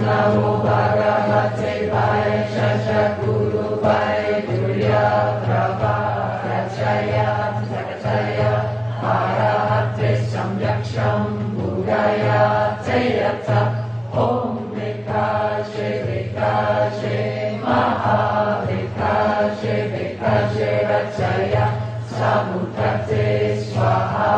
Namo Bhagavate Vaishya Guru Vaidurya Prabha Rachaya Sakataya Arahate Samyaksham Buddhaya Teyata Om Vikashe Vikashe Maha Vikashe Vikashe Rachaya Samukate Swaha.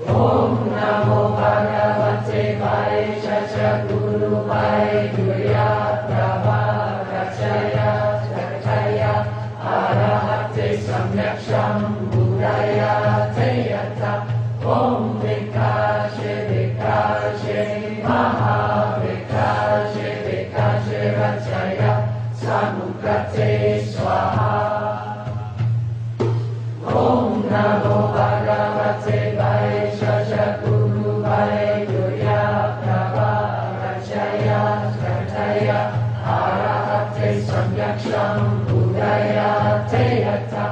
Om Namo Bhagavate Vaishya Guru Vaidurya Prabha Rachaya Sakataya Arahate Samyaksham Buddhaya Teyata Om Vikashe Vikashe Maha Vikashe Vikashe Rachaya Samukate Swaha. Om Namo Bhagavate Vaishya Guru Vaidurya Prabha Rachaya Sakataya Arahate Samyaksham Buddhaya Teyata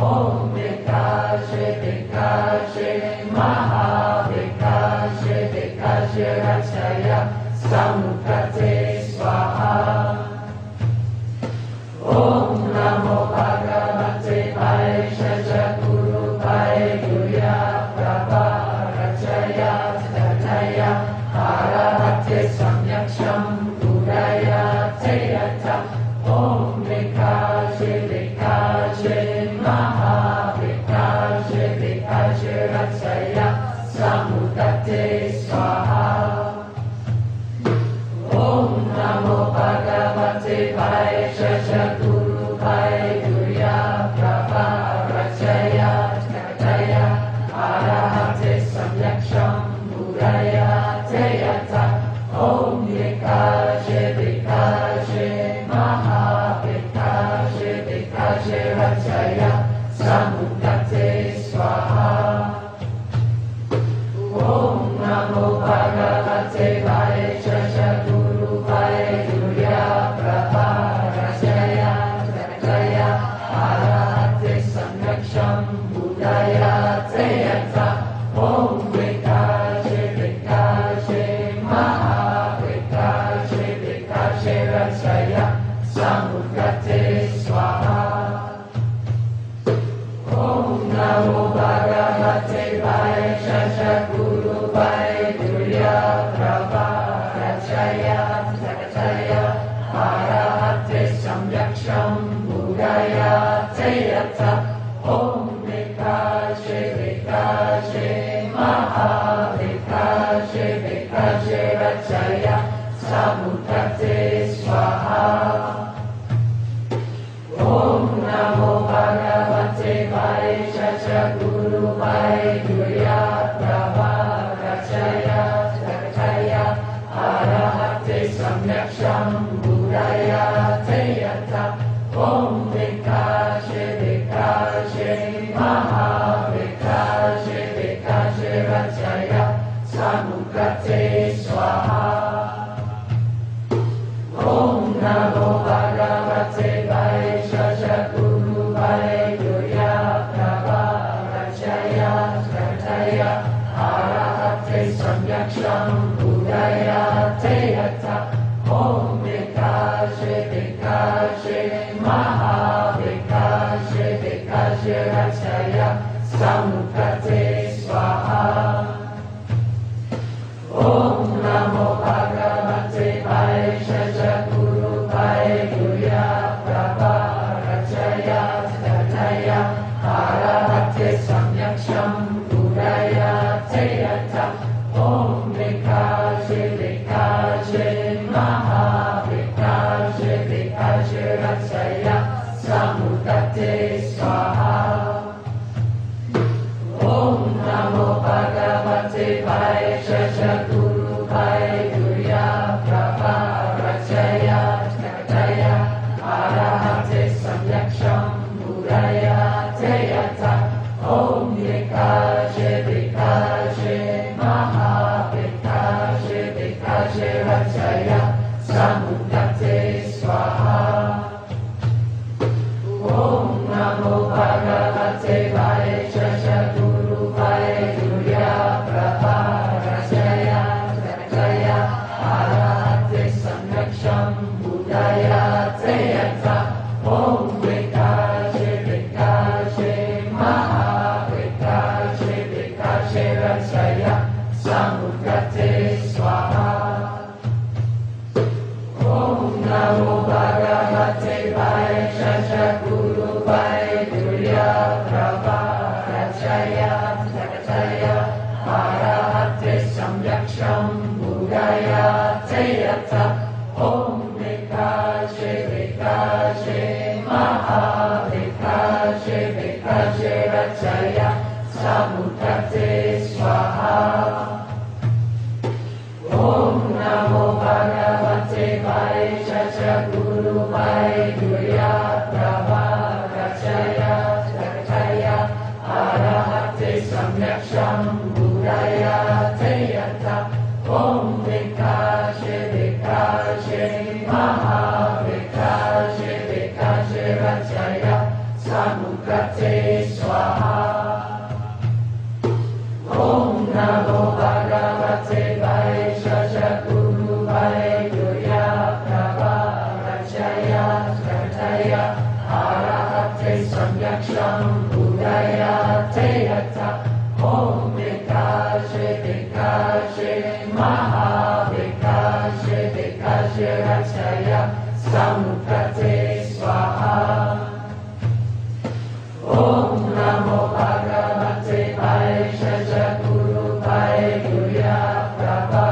Om Vikashe Vikashe Maha Vikashe Vikashe Rachaya Samukate Swaha. Om Namo Bhagavate Vaishya Guru Vaidurya Prabha Rachaya Sakataya Arahate Samyaksham Buddhaya Teyata Om Vikashe Vikashe Maha Vikashe Vikashe Rachaya Samukate Swaha. Om Namo Bhagavate Vaishya Guru Vaidurya Prabha Rachaya Sakataya Arahate Samyaksham Buddhaya Teyata Om Vikashe Vikashe Maha Vikashe Vikashe Rachaya Samukate Swaha. Om Namo Bhagavate Vaishya Guru Vaidurya Prabha Rachaya Sakataya Arahate Samyaksham Buddhaya Teyata Om Vikashe Vikashe Maha Vikashe Vikashe Rachaya Samukate Swaha. Om Namo Bhagavate Vaishya Guru Vaidurya Prabha Rachaya Sakataya Arahate Samyaksham Buddhaya Teyata Om Vikashe Vikashe Maha Vikashe Vikashe Rachaya Samukate Swaha. Om Namo Bhagavate Vaishya Guru Vaidurya Prabha Rachaya Sakataya Arahate Samyaksham Buddhaya Teyata Om Vikashe Vikashe Maha Vikashe Vikashe Rachaya Samukate Swaha. Om Namo Bhagavate Vaishya Guru Vaidurya Prabha Rachaya Sakataya Arahate Samyaksham Buddhaya Teyata Om Vikashe Vikashe Maha Vikashe Vikashe Rachaya Samukate Swaha. Om Namo Bhagavate Vaishya Guru Vaidurya Prabha Rachaya Sakataya Arahate Samyaksham Buddhaya Teyata Om Vikashe Vikashe Maha Vikashe Vikashe Rachaya Samukate Swaha. Om Namo Bhagavate Vaishya Guru Vaidurya Prabha Rachaya Sakataya Arahate Samyaksham Buddhaya Teyata Om Vikashe Vikashe Maha Vikashe Vikashe Rachaya Samukate Swaha. Om Namo Bhagavate Vaishya Guru Vaidurya Prabha Rachaya Samudgate Swaha. Om Namo Bhagavate Vaishya Guru Vaidurya Prabha Rachaya Sakataya Arahate Samyaksham Buddhaya Teyata. Om Vikaje Vikaje Maha Vikaje Vikaje Rachaya Samudgate Swaha. Om Namo Bhagavate Vaishya Guru Vaidurya Prabha Rachaya Sakataya Arahate Samyaksham Buddhaya Teyata. Om Vikaje Vikaje Maha Vikaje Vikaje Rachaya Samudgate Swaha. Om Namo Bhagavate Vaishya Guru Vaidurya Prabha Rachaya Sakataya Arahate Samyaksham Buddhaya Teyata. Om Vikaje Vikaje Maha Vikaje Vikaje Rachaya Samudgate Swaha. Om Namo Bhagavate Vaishya Guru Vaidurya Prabha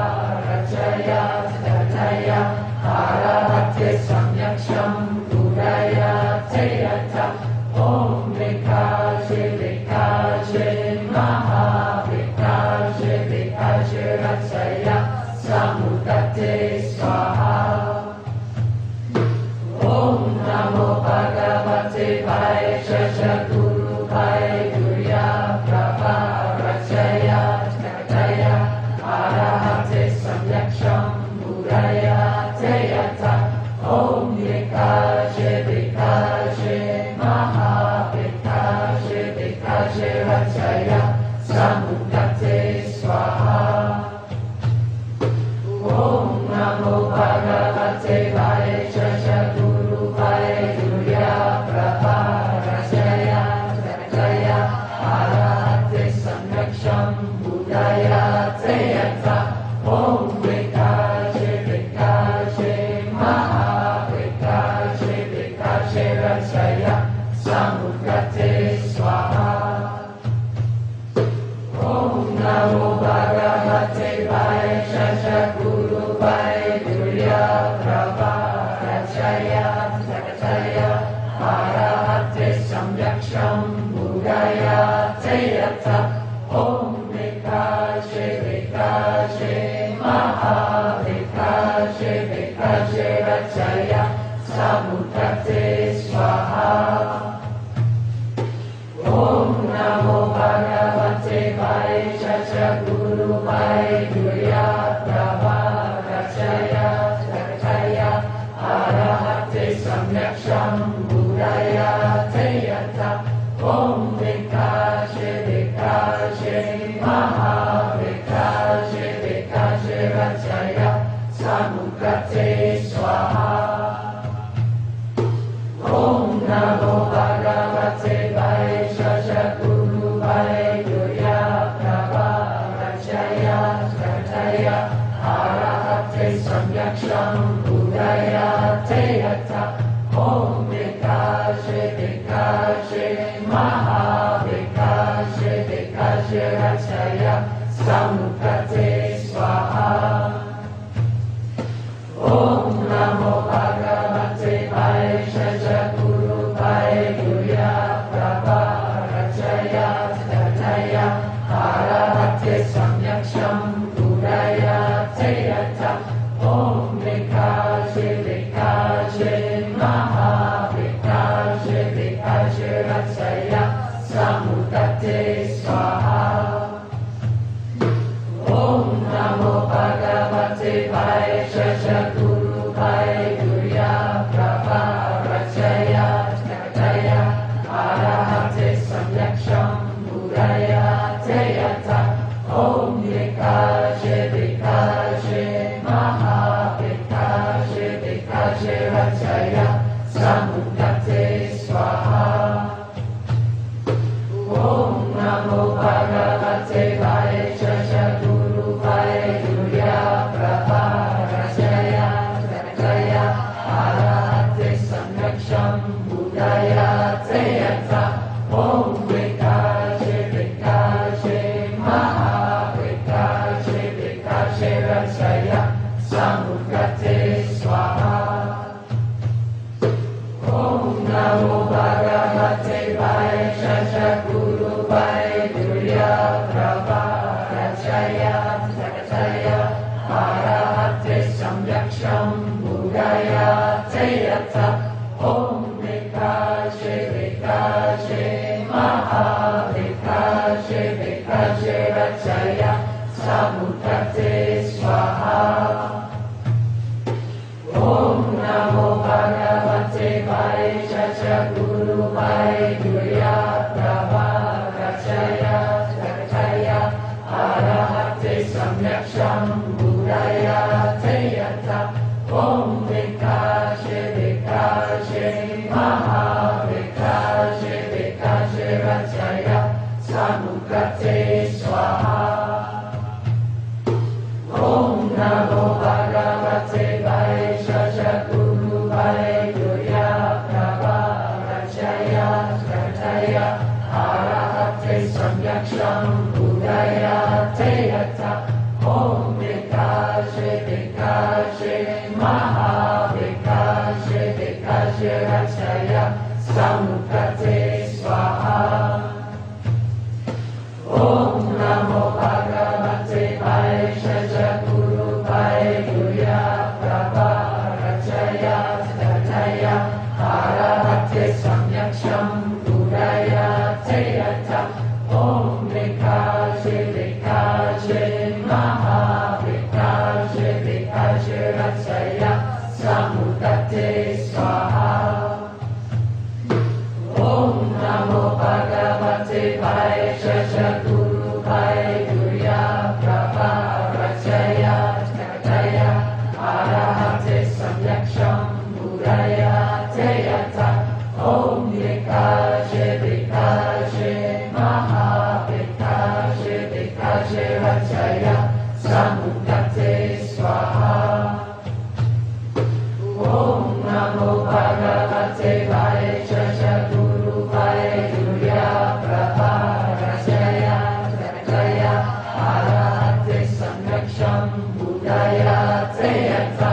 Rachaya Sakataya Arahate Samyaksham Buddhaya Teyata. Om Vikaje Vikaje Maha Vikaje Vikaje Rachaya Samudgate Swaha. Om Namo Bhagavate Vaishya Guru Vaidurya Prabha Rachaya Sakataya Arahate Samyaksham Buddhaya Teyata. Om Vikaje Vikaje Maha Vikaje Vikaje Rachaya Samudgate Swaha. Om Namo Bhagavate Vaishya Guru Vaidurya Prabha Rachaya Sakataya Arahate Samyaksham Buddhaya Teyata. Om Vikaje Vikaje Maha Vikaje Vikaje Rachaya Samudgate Swaha. Om Namo Bhagavate Vaishya Guru Vaidurya Prabha Rachaya Sakataya Arahate Samyaksham Buddhaya Teyata. Om Vikaje Vikaje Maha Vikaje Vikaje Rachaya Samudgate Swaha. Om Namo Bhagavate Vaishya Guru Vaidurya Prabha Rachaya Sakataya Arahate Samyaksham Buddhaya Teyata. Om Vikaje Vikaje Maha Vikaje Vikaje Rachaya Samudgate Swaha. Om Namo Bhagavate Vaishya Guru Vaidurya Prabha Rachaya Sakataya Arahate Samyaksham Buddhaya Teyata. Om Vikaje Vikaje Maha Vikaje Vikaje Rachaya Samudgate Swaha. Om Namo Bhagavate Vaishya Guru Vaidurya Prabha Rachaya Sakataya Arahate Samyaksham Buddhaya Teyata. Om Vikaje Vikaje Maha Vikaje Vikaje Rachaya Samudgate Swaha. Om Namo Bhagavate Vaishya Guru Vaidurya Prabha Rachaya Sakataya Arahate Samyaksham Buddhaya Teyata. Om Vikaje Vikaje Maha Vikaje Vikashe Rachaya Samukate Swaha. Om Namo Bhagavate Vaishya Guru Vaidurya Prabha Rachaya Sakataya Arahate Samyaksham Buddhaya Teyata. Om Vikashe Vikashe Maha Vikashe Vikashe Rachaya Samukate Swaha. Om Namo Bhagavate Vaishya Guru Vaidurya Prabha Rachaya Sakataya Arahate Samyaksham Buddhaya Teyata. Om Vikashe Vikashe Maha Vikashe Vikashe Rachaya Samukate Swaha. Om Namo Bhagavate Vaishya Guru Vaidurya Prabha Rachaya Sakataya Arahate Samyaksham Buddhaya Teyata. Om Vikashe Vikashe Maha Vikashe Vikashe Rachaya Samukate Swaha. Om Namo Bhagavate Vaishya Guru Vaidurya Prabha Rachaya Sakataya Arahate Samyaksham Buddhaya Teyata. Om Vikashe Vikashe Maha Vikashe Vikashe Rachaya Samukate Swaha. Om Namo Bhagavate Vaishya Guru Vaidurya Prabha Rachaya Sakataya Arahate Samyaksham Buddhaya Teyata. Om Vikashe Vikashe Maha Vikashe Vikashe Rachaya Samukate Swaha. Om Namo Bhagavate Vaishya Guru Vaidurya Prabha Rachaya Sakataya Arahate Samyaksham Buddhaya Teyata.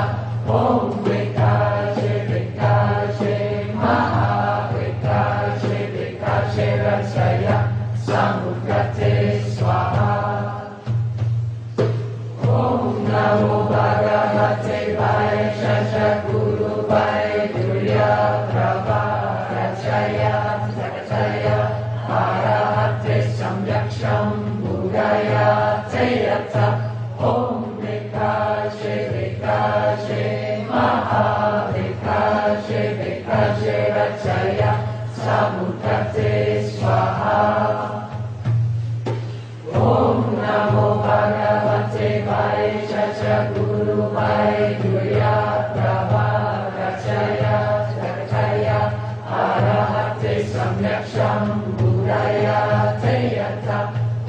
Om Vikashe Vikashe Maha Vikashe Vikashe Rachaya Samukate Swaha. Om Namo Bhagavate Vaishya Guru Vaidurya Prabha Rachaya Sakataya Arahate Samyaksham Buddhaya Teyata. Om Vikashe Vikashe Maha Vikashe Vikashe Rachaya Samukate Swaha. Om Namo Bhagavate Vaishya Guru Vaidurya Prabha Rachaya Sakataya Arahate Samyaksham Buddhaya Teyata.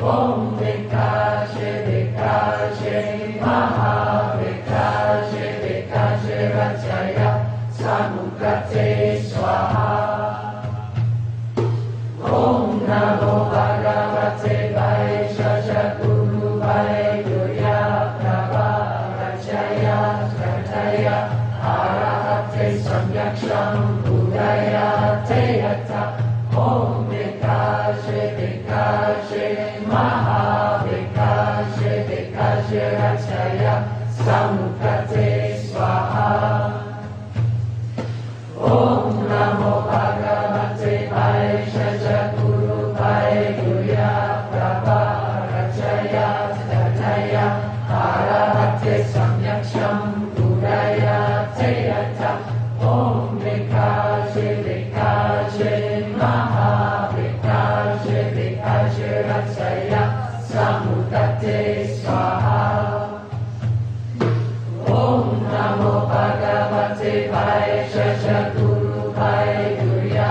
Om Vikashe Vikashe Maha Vikashe Vikashe Rachaya Samukate Swaha. Om Namo Bhagavate Vaishya Guru Vaidurya Prabha Rachaya Sakataya Arahate Samyaksham Buddhaya Teyata. Om Vikashe Vikashe Maha Vikashe Vikashe Rachaya Samukate Swaha. Om Namo Bhagavate Vaishya Guru Vaidurya Prabha Rachaya Sakataya Arahate Samyaksham Buddhaya Teyata. Om Vikashe Vikashe Maha Vikashe Vikashe Rachaya Samukate Swaha. Om Namo Bhagavate Vaishya Guru Vaidurya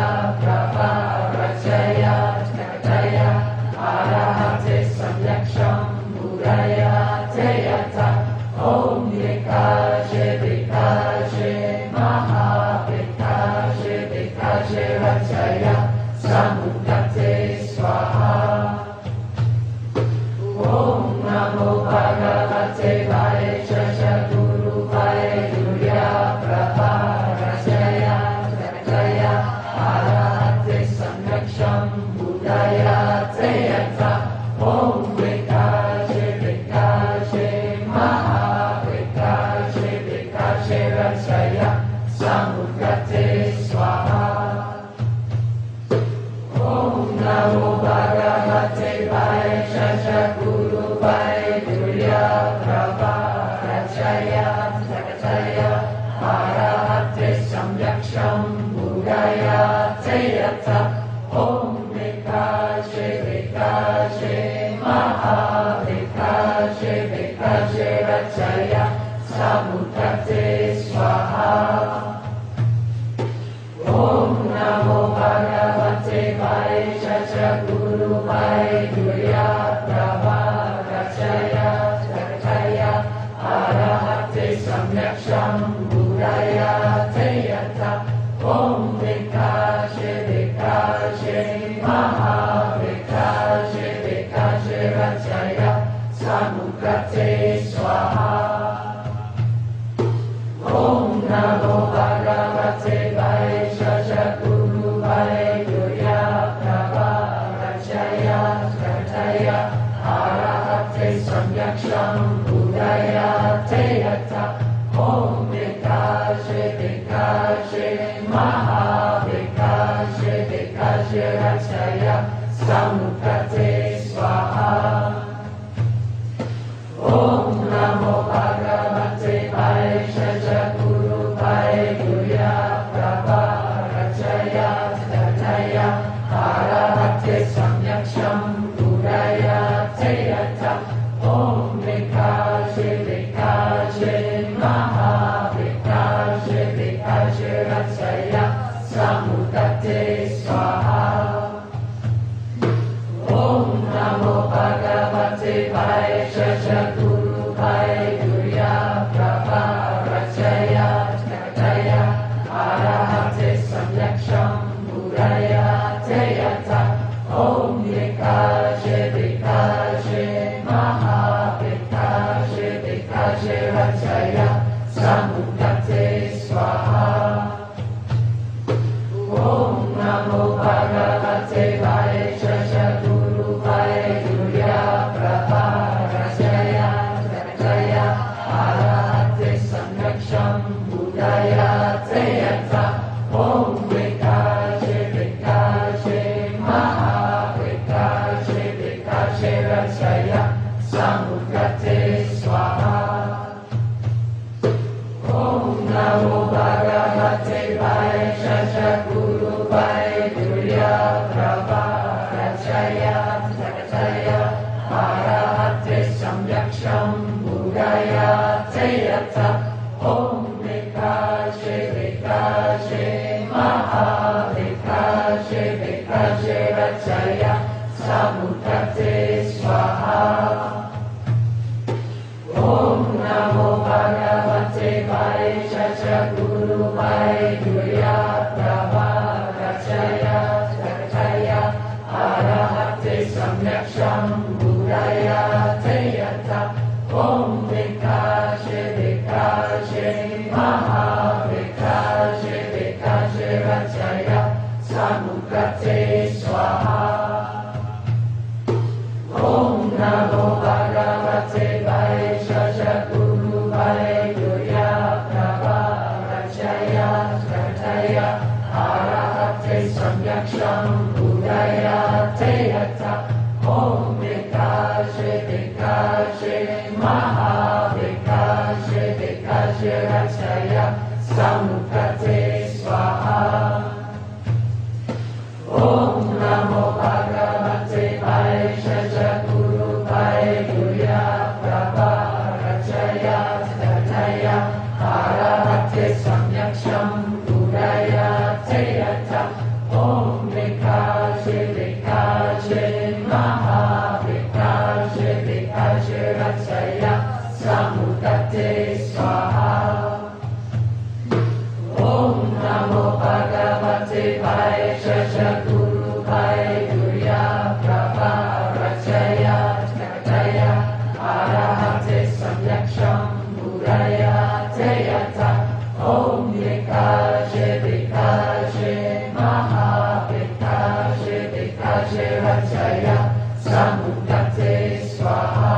Samyak Budayate Yata Om Vikaje Vikaje Maha Vikaje Vikaje Rajaya Samudate Swaha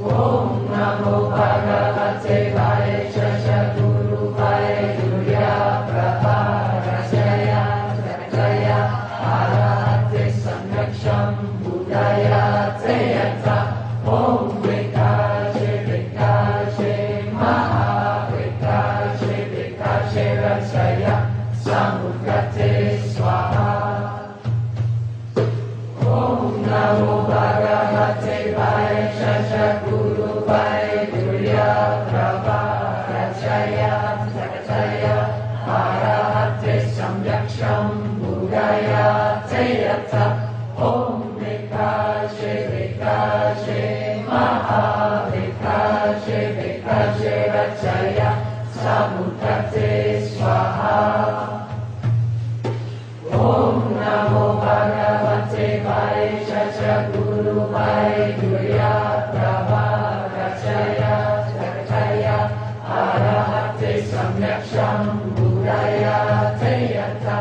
Om Namo Bhagavate Vaishya Guru Vaidurya Prabha Rajaya Rajaya Arahate Samyaksham Budayate Yata Om Vikaje Vikaje Maha Vikaje Vikaje Rajaya Samudate Swaha Om Namo Bhagavate Vaishya Guru Vaidurya Prabha Rajaya Rajaya Arahate Samyaksham Budayate Yata Om Vikaje Vikaje Maha Vikaje Vikaje Rajaya Samudate Swaha Om Namo Bhagavate Vaishya Guru Vaidurya Prabha Rajaya Rajaya Arahate Samyaksham Budayate Yata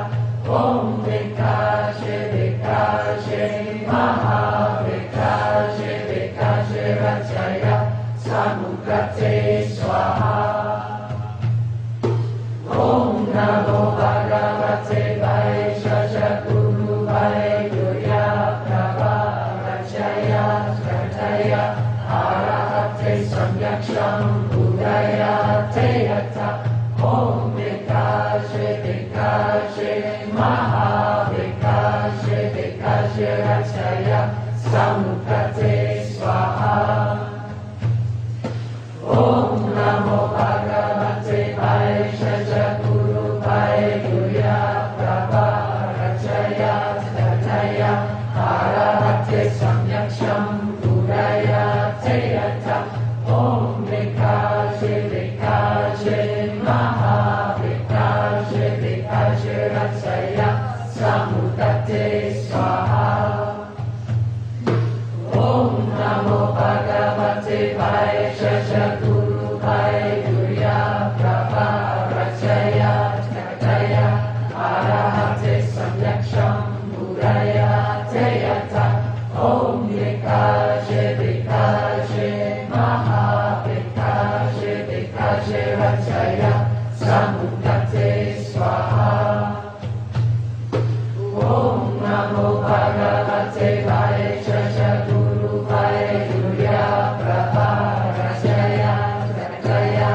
Om Vikaje Vikaje Maha Vikaje Vikaje Rajaya Samudate Swaha Om Namo Bhagavate Vaishya Guru Vaidurya Prabha Rajaya Rajaya Arahate Samyaksham Budayate Yata Om Vikaje Vikaje Maha Vikaje Vikaje Rajaya Samudate Swaha Om Namo Bhagavate Vaishya Guru Vaidurya Prabha Rajaya Rajaya Arahate Samyaksham Budayate Yata Om Vikaje Vikaje Maha Vikaje Vikaje Rajaya Samudate Swaha Om Namo Bhagavate Vaishya Guru Vaidurya Prabha Rajaya Rajaya Arahate Samyaksham Budayate Yata Om Vikaje Vikaje Maha Vikaje Vikaje Rajaya Samudate Swaha Om Namo Bhagavate Vaishya Guru Vaidurya Prabha Rajaya Rajaya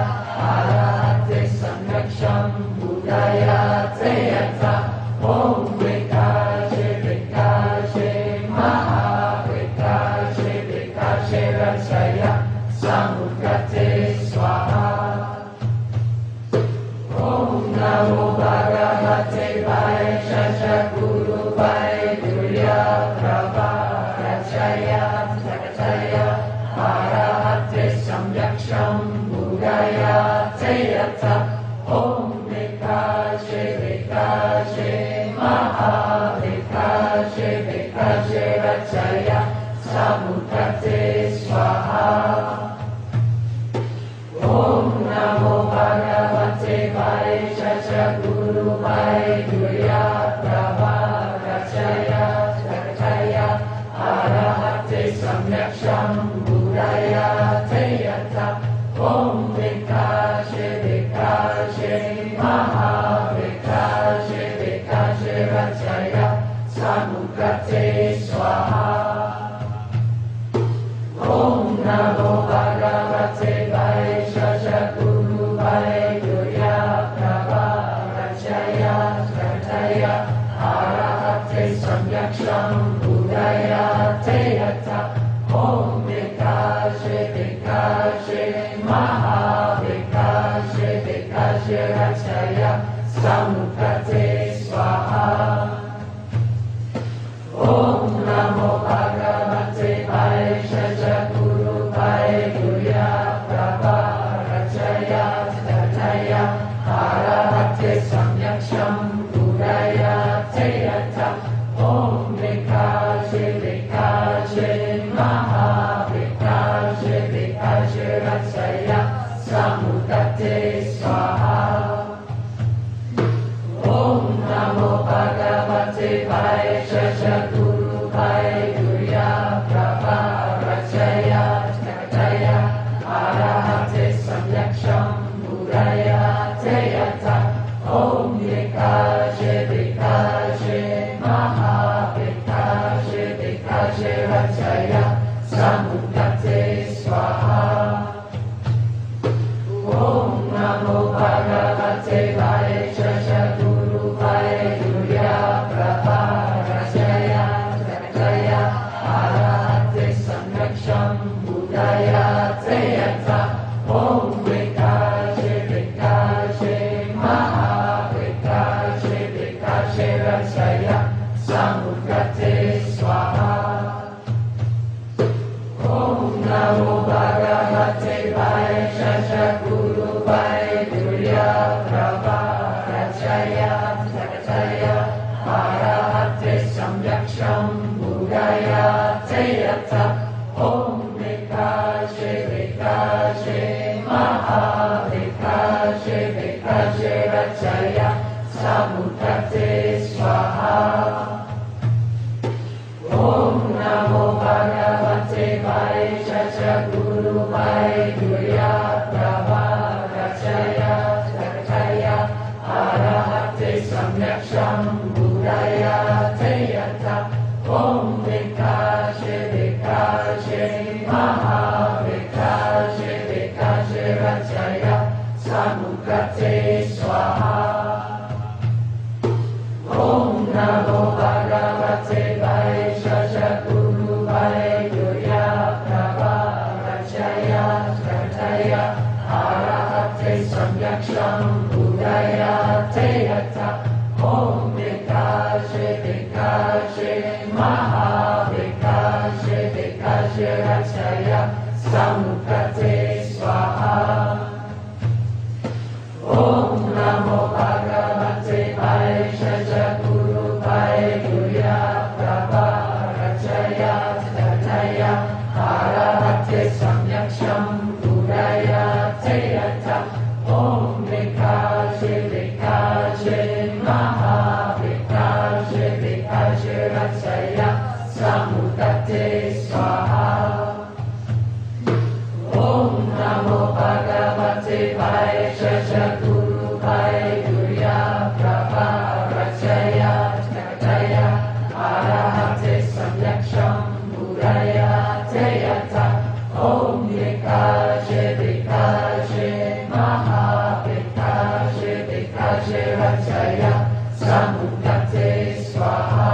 Arahate Samyaksham Budayate Yata Om Vikaje Vikaje Maha Vikaje Vikaje Rajaya Samudate Swaha Om Namo Bhagavate Vaishya Guru Vaidurya Prabha Rajaya Rajaya Arahate Samyaksham Budayate Yata Om Vikaje Vikaje Maha Vikaje Vikaje Rajaya Samudate Swaha Om Namo Bhagavate Vaishya Guru Vaidurya Prabha Rajaya Rajaya Arahate Samyaksham Budayate Yata Om Vikaje Vikaje Maha Vikaje Vikaje Rajaya Samudate Swaha Om Namo Bhagavate Vaishya Guru Vaidurya Prabha Rajaya Rajaya Arahate Samyaksham Budayate Yata Om Vikaje Vikaje Maha Vikaje Vikaje Rajaya Samudate Swaha Om Namo Bhagavate Vaishya Guru Vaidurya Prabha Rajaya Rajaya Arahate Samyaksham Budayate Yata Om Vikaje Vikaje Maha Vikaje Vikaje Vikashirachaya Samudate Swaha. Om Namo Bhagavate Vaishya Guru Vaidurya Prabharachaya Jnataya Arahate Samyaksham Muraya Teyata. Om Vikashe Vikashe Maha Vikashe Vikashirachaya Samudate Swaha. Om Namo Bhagavate Vaishya Guru Vaidurya Prabharachaya Jnataya Arahate Samyaksham Buddhaya Teyata. Om Vikashe Vikashe Maha Vikashe Vikashirachaya Samudate Swaha. Om Namo Bhagavate Vaishya Guru Vaidurya Prabharachaya Jnataya Arahate Samyaksham Buddhaya Teyata. Om Vikashe Vikashe Maha Vikashe Vikashirachaya Samudate Swaha. Om Namo Bhagavate Vaishya Guru Vaidurya Prabharachaya Jnataya Arahate Samyaksham Buddhaya Teyata. Om Vikashe Vikashe Maha Vikashe Vikashirachaya Samudate Swaha. Om Namo Bhagavate Vaishya Guru Vaidurya Prabharachaya Jnataya Arahate Samyaksham Buddhaya Teyata. Om Vikashe Vikashe Maha Vikashe Vikashirachaya Samudate Swaha. Om Namo Bhagavate Vaishya Guru Vaidurya Prabharachaya Jnataya Arahate Samyaksham Buddhaya Teyata. Om Vikashe Vikashe Maha Vikashe Vikashirachaya Samudate Swaha. Om Namo Bhagavate Vaishya Guru Vaidurya Prabharachaya Jnataya Arahate Samyaksham Buddhaya Teyata. Om Vikashe Vikashe Maha Vikashe Vikashirachaya Samudate Swaha.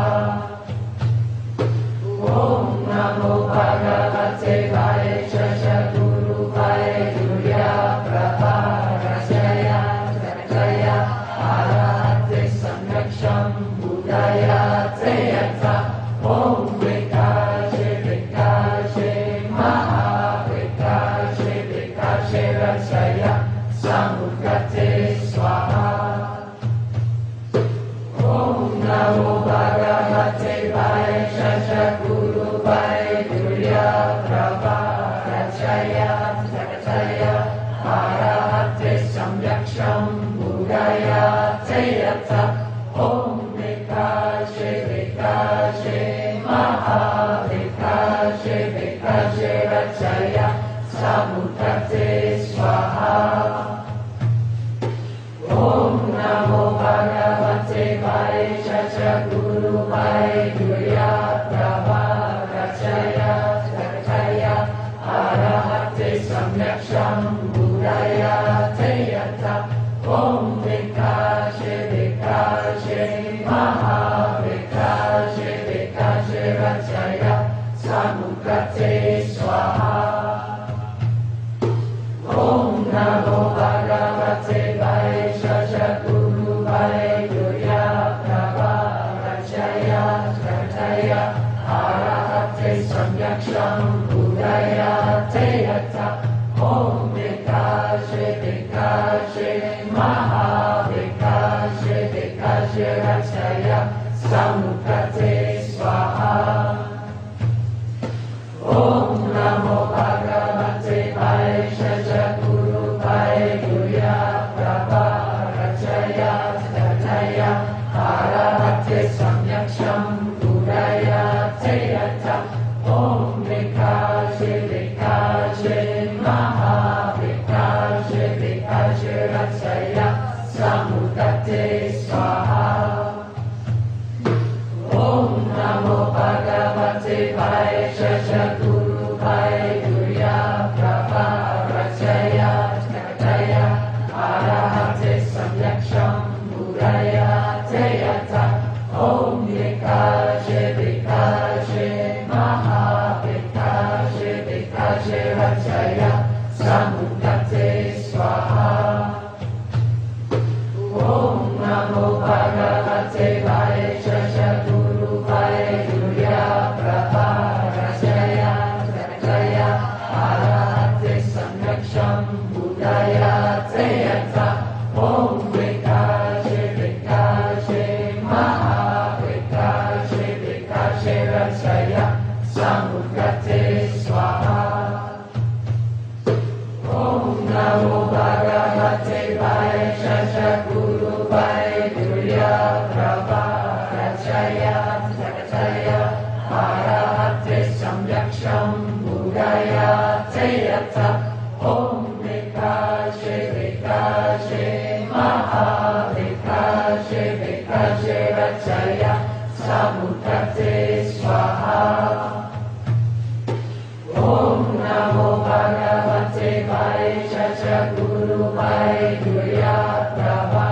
Om Namo Bhagavate Vaishya Guru Vaidurya Prabharachaya Jnataya Arahate Samyaksham Buddhaya Teyata. Om Vikashe Vikashe Maha Vikashe Vikashirachaya Samudate Swaha. Om Namo Bhagavate Vaishya Guru Vaidurya Prabharachaya Jnataya Arahate Samyaksham Buddhaya Teyata. Om Vikashe Vikashe Maha Vikashe Vikashirachaya Samudate Swaha. Om Namo Bhagavate Vaishya Guru Vaidurya Prabharachaya Jnataya Arahate Samyaksham Buddhaya Teyata. Om Vikashe Vikashe Maha Vikashe Vikashirachaya Samudate Swaha. Om Namo Bhagavate Vaishya Guru Vaidurya Prabharachaya Jnataya Arahate Samyaksham Buddhaya Teyata. Om Vikashe Vikashe Maha Vikashe Vikashirachaya Samudate Swaha. Om Namo Bhagavate Bhagavate Swaha. Om Namo Bhagavate Vaishya Guru Vaidurya Prabha Rachaya Jgataya Arahate Samyaksham Muraya Teyata Om Vikaje Vikaje Maha Vikaje Vikaje Rachaya Samudate Swaha. Om Namo Bhagavate Vaishya Guru Vaidurya Prabha Rachaya Jgataya Arahate Samyaksham Buddhaya Teyata Om Vikaje Vikaje Maha Vikaje Vikaje Rachaya Samudgate Swaha. Om Namo Bhagavate Vaishya Guru Vaidurya Prabha Rachaya Jgataya Arahate Samyaksham Buddhaya Teyata Om Vikaje Vikaje Maha Vikaje Vikaje Rachaya Samudgate Swaha. Om Namo Bhagavate Vaishya Guru Vaidurya Prabha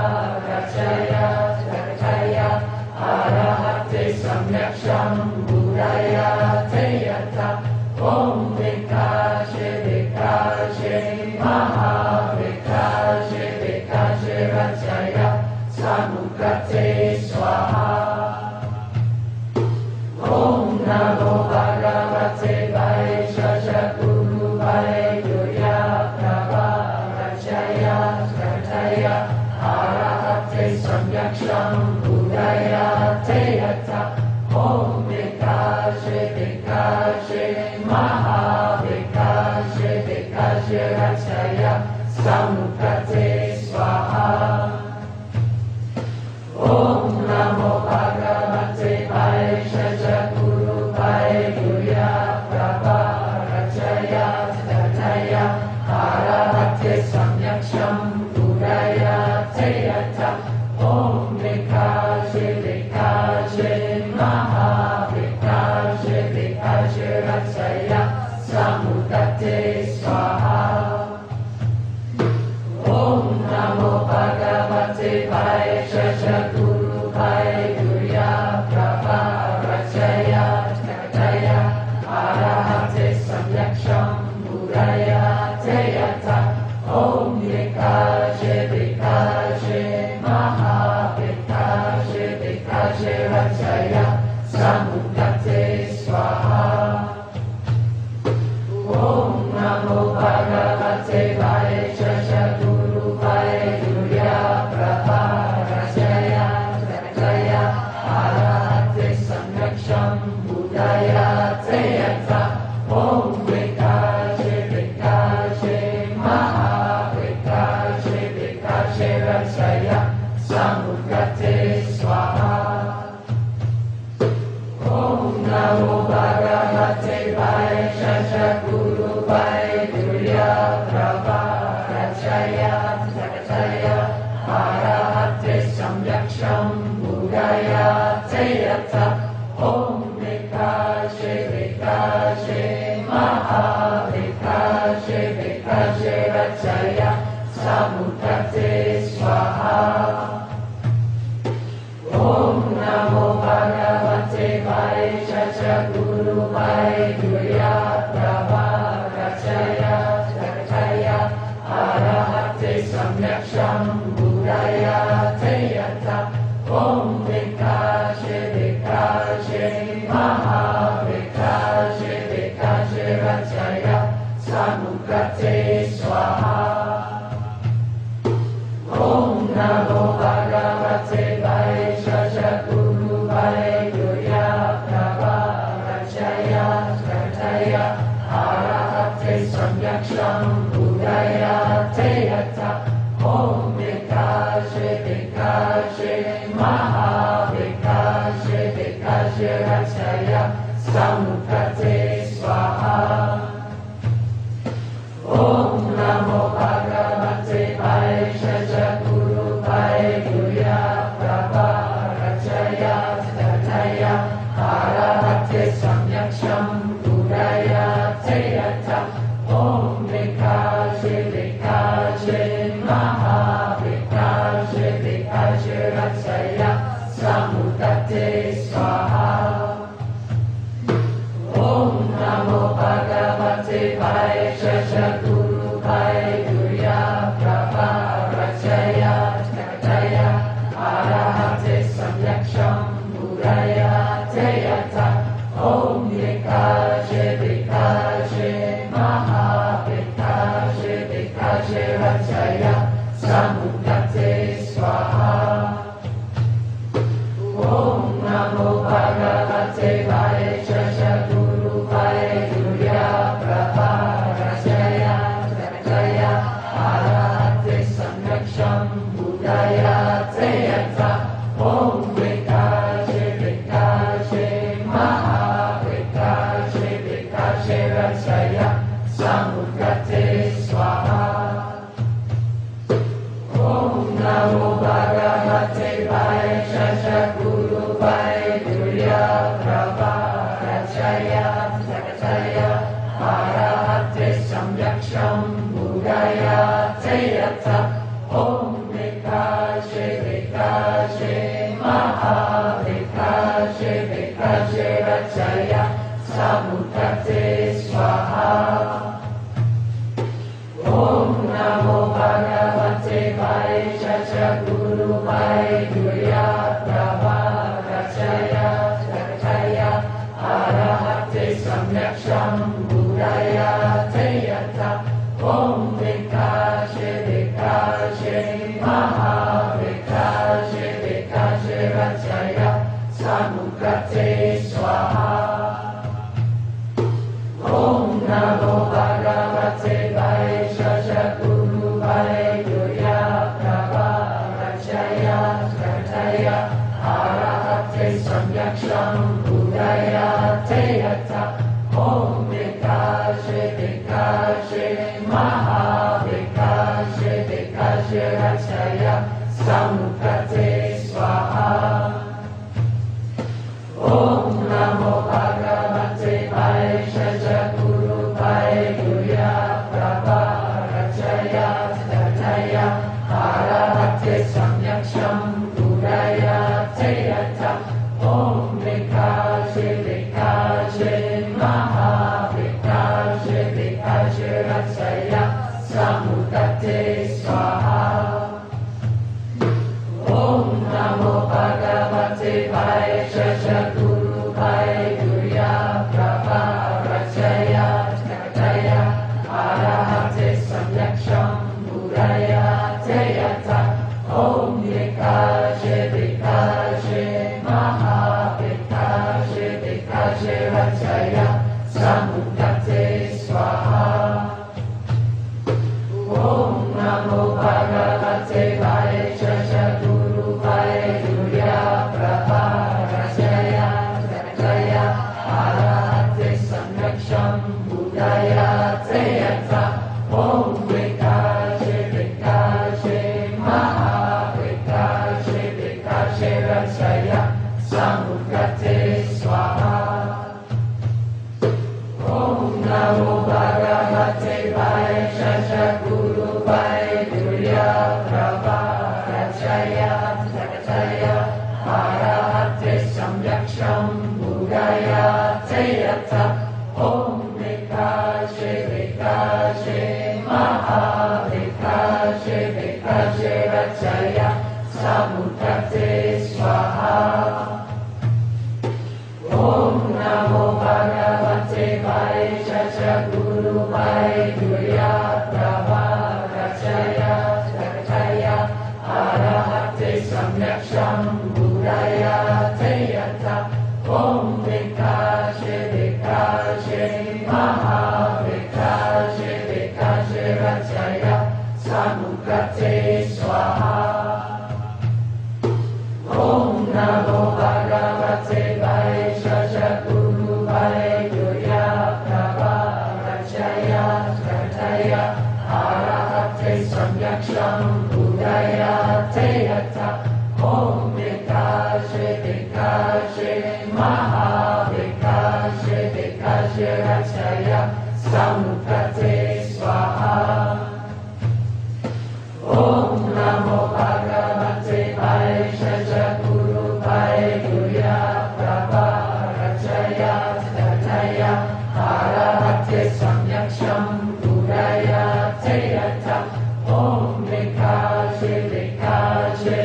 Rachaya Jgataya Arahate Samyaksham Buddhaya Teyata Om Vikaje Vikaje Maha Vikaje Vikaje Rachaya Samudgate Swaha. Om Namo Bhagavate Vaishya Guru Vaidurya Prabha Rachaya Jgataya Arahate Samyaksham Buddhaya Teyata Om Vikaje Vikaje Maha Vikaje Vikaje Rachaya Samudgate Swaha. Om Namo Bhagavate Vaishya Guru Vaidurya Prabha Rachaya Jgataya Arahate Samyaksham Buddhaya Teyata Om Vikaje Vikaje Maha Vikaje Vikaje Rachaya Samudgate Swaha. Om Namo Bhagavate Vaishya Guru Vaidurya Prabha Rachaya Jgataya Arahate Samyaksham Buddhaya Teyata Om Vikaje Vikaje Maha Vikaje Vikaje Rachaya Samudgate Swaha. Om Namo Bhagavate Vaishya Guru Vaidurya Prabha Rachaya Jgataya Arahate Samyaksham Buddhaya Teyata Om Vikaje Vikaje Maha Vikaje Vikaje Rachaya Samudgate Swaha. Om Namo Bhagavate Vaishya Guru Vaidurya Prabha Rachaya Jgataya Arahate Samyaksham Buddhaya Teyata Om Vikaje Vikaje Maha Vikaje Vikaje Rachaya Samudgate Swaha. Om Namo Bhagavate Vaishya Guru Vaidurya Prabha Rachaya Jgataya Arahate Samyaksham Buddhaya Teyata Om Vikaje Vikaje Maha Vikaje Vikaje Rachaya Samudgate Swaha. Om Namo Bhagavate Vaishya Guru Vaidurya Prabha Rachaya Jgataya Arahate Samyaksham Buddhaya Teyata Om Vikaje Vikaje Maha Vikaje Vikaje Rachaya Samudgate Swaha. Om Namo Bhagavate Vaishya Guru Vaidurya Vikaše Rachaya Samudate Swaha. Om Namo Bhagavate Vaishya Guru Vaidurya Prabharachaya Jaya Arahate Samyaksham Buddhaya Teyata. Om Vikaše Vikaše Maha Vikaše Vikaše Rachaya Samudate Swaha. Om Namo Bhagavate Vaishya Guru Vaidurya Prabharachaya Jaya Arahate Samyaksham Buddhaya Teyata. Om Vikaše Vikaše Maha Vikaše Vikaše Rachaya Samudate Swaha. Om Namo Bhagavate Vaishya Guru Vaidurya Prabharachaya Jaya Arahate Samyaksham Buddhaya Teyata. Om Vikaše Vikaše Maha Vikaše Vikaše Rachaya Samudate Swaha. Om Namo Bhagavate Vaishya Guru Vaidurya Prabharachaya Jaya Arahate Samyaksham Buddhaya Teyata. Om Vikaše Vikaše Maha Vikaše Vikaše Rachaya Samudate Swaha. Om Namo Bhagavate Vaishya Guru Vaidurya Prabharachaya Jaya Arahate Samyaksham Buddhaya Teyata. Om Vikaše Vikaše Maha Vikaše Vikaše Rachaya Samudate Swaha. Om Namo Bhagavate Vaishya Guru Vaidurya Prabharachaya Jaya Arahate Samyaksham Buddhaya Teyata. Om Vikaše Vikaše Maha Vikaše Vikaše Rachaya Samudate Swaha. Om Namo Bhagavate Vaishya Guru Vaidurya Prabharachaya Jaya Arahate Samyaksham Buddhaya Teyata. Om Vikaše Vikaše Maha Vikaše Vikaše Rachaya Samudate Swaha. Om Namo Bhagavate Vaishya Guru Vaidurya Prabharachaya Jaya Arahate Samyaksham Buddhaya Teyata. Om Vikaše Vikaše Maha Vikaše Vikaše Rachaya Samudate Swaha. Om Namo Bhagavate Vaishya Guru Vaidurya Prabharachaya Jaya Arahate Samyaksham Buddhaya Teyata. Om Vikaše Vikaše Maha Vikaše Vikaše Rachaya Samudate Swaha. Om Namo Bhagavate Vaishya Guru Vaidurya Prabharachaya Jaya Arahate Samyaksham Buddhaya Teyata. Om Vikaše Vikaše Maha Vikaše Vikaše Rachaya Samudate Swaha. Om Namo Bhagavate Vaishya Guru Vaidurya Prabharachaya Jaya Arahate Samyaksham Buddhaya Teyata. Om Vikaše Vikaše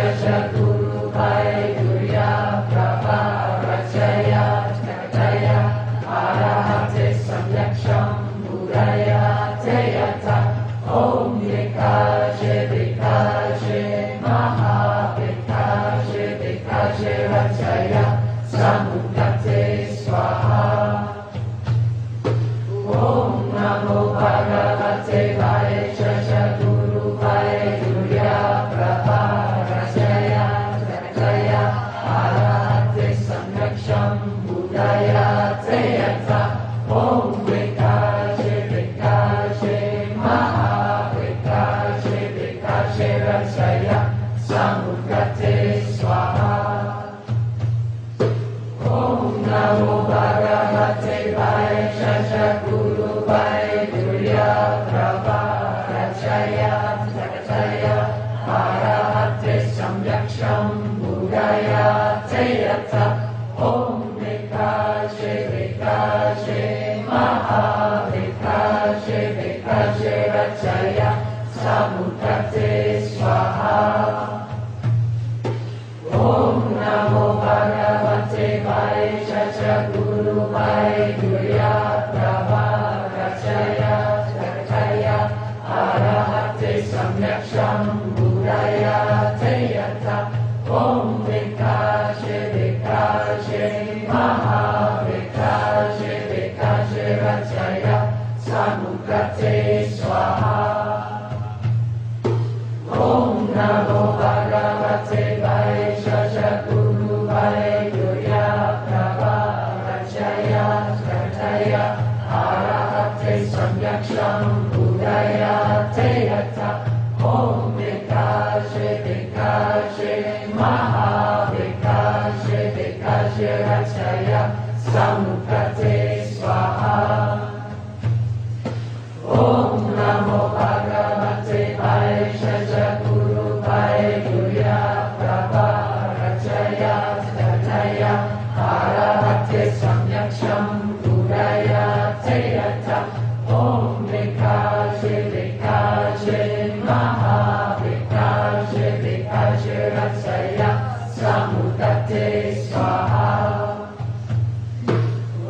Shashakurupai Durya Prabha Rachaya Jagaya Arahate Samyaksham Budaya Teyata Om Vikaje Vikaje Maha Vikaje Vikaje Rachaya Samudate Swaha Om Namo Bhagavate Vaishya Guru Vaidurya Prabha Rachaya Jagaya Arahate Samyaksham Budaya Teyata Om Vikaje Vikaje Maha Vikaje Vikaje Rachaya Samudate Swaha Om Namo Bhagavate Vaishya Guru Vaidurya Prabha Rachaya Jagaya Arahate Samyaksham Budaya Teyata Om Vikaje Vikaje Maha Vikaje Vikaje Rachaya Samudate Swaha Om Namo Bhagavate Vaishya Guru Vaidurya Prabha Rachaya Jagaya Arahate Samyaksham Budaya Teyata Om Vikaje Vikaje Maha Vikaje Vikaje Rachaya Samudate Swaha Om Namo Bhagavate Vaishya Guru Vaidurya Prabha Rachaya Jagaya Arahate Samyaksham Budaya Teyata Om Vikaje Vikaje Maha Vikaje Vikaje Rachaya Samudate Swaha Om Namo Bhagavate Vaishya Guru Vaidurya Prabha Rachaya Jagaya Arahate Samyaksham Budaya Teyata Om Vikaje Vikaje Maha Vikaje Vikaje Rachaya Samudate Swaha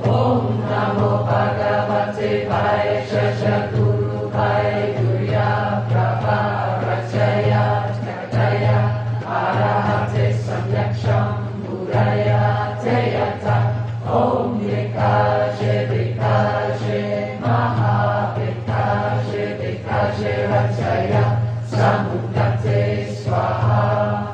Om Namo Bhagavate Vaishya Guru Vaidurya Prabha Rachaya Jagaya Arahate Samyaksham Budaya Teyata Om Vikaje Vikaje Maha Vikaje Vikaje Rachaya Samudate Swaha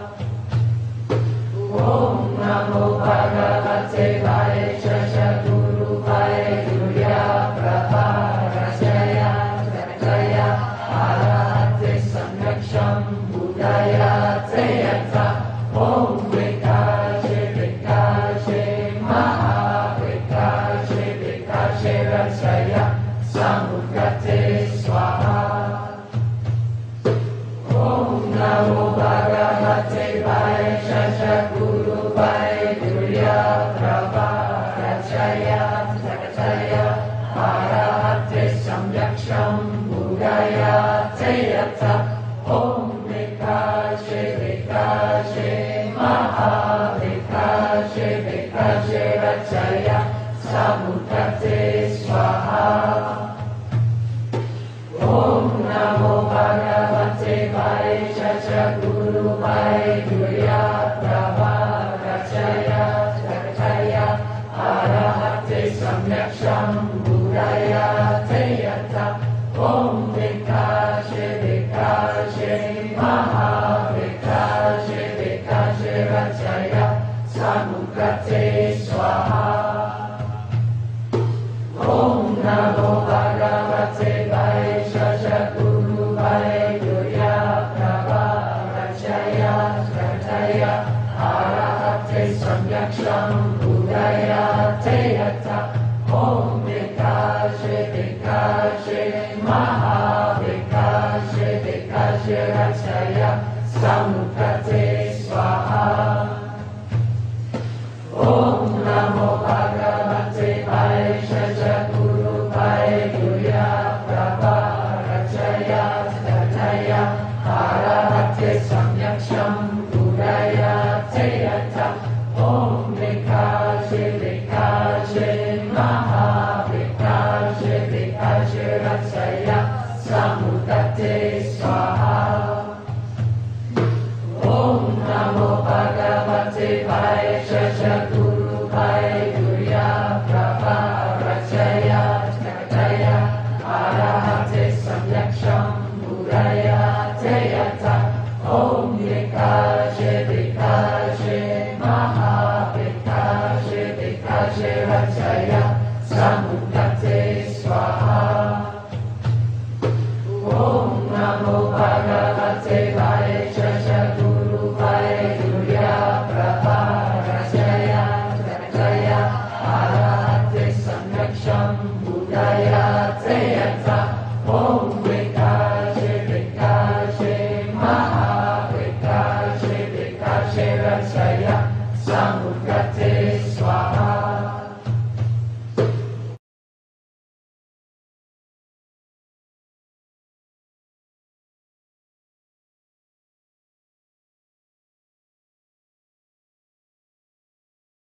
Om Namo Bhagavate Vaishya Guru Vaidurya Prabha Rachaya Jagaya Arahate Samyaksham Budaya Teyata Om Vikaje Vikaje Maha Vikaje Vikaje Rachaya Samudate Swaha Om Namo Bhagavate Vaishya Guru Vaidurya Prabha Rachaya Jagaya Arahate Samyaksham Budaya Teyata Om Vikaje Vikaje Maha Vikaje Vikaje Rachaya Samudate Swaha Om Namo Bhagavate Vaishya Guru Vaidurya Prabha Rachaya Jagaya Arahate Samyaksham Budaya Teyata Om Vikaje Vikaje Maha Vikaje Vikaje Rachaya Samudate Swaha Om Namo Bhagavate Vaishya Guru Vaidurya Prabha Rachaya Jagaya Arahate Samyaksham Budaya Teyata Om Vikaje Vikaje Maha Vikaje Vikaje Rachaya Samudate Swaha Om Namo Bhagavate Vaishya Guru Vaidurya Prabha Rachaya Jagaya Arahate Samyaksham Budaya Om Vikache Vikache Maha Vikache Vikache Rachaya Samudate Swaha. Om Namo Bhagavate Vaishya Guru Vaidurya Prabha Rachaya Jagaya Arahate Samyaksham Muraya Teyata. Om Vikache Vikache Maha Vikache Vikache Rachaya Samudate Swaha. Om Namo Bhagavate Vaishya Guru Vaidurya Prabha Rachaya Jagaya Arahate Samyaksham Budaya Te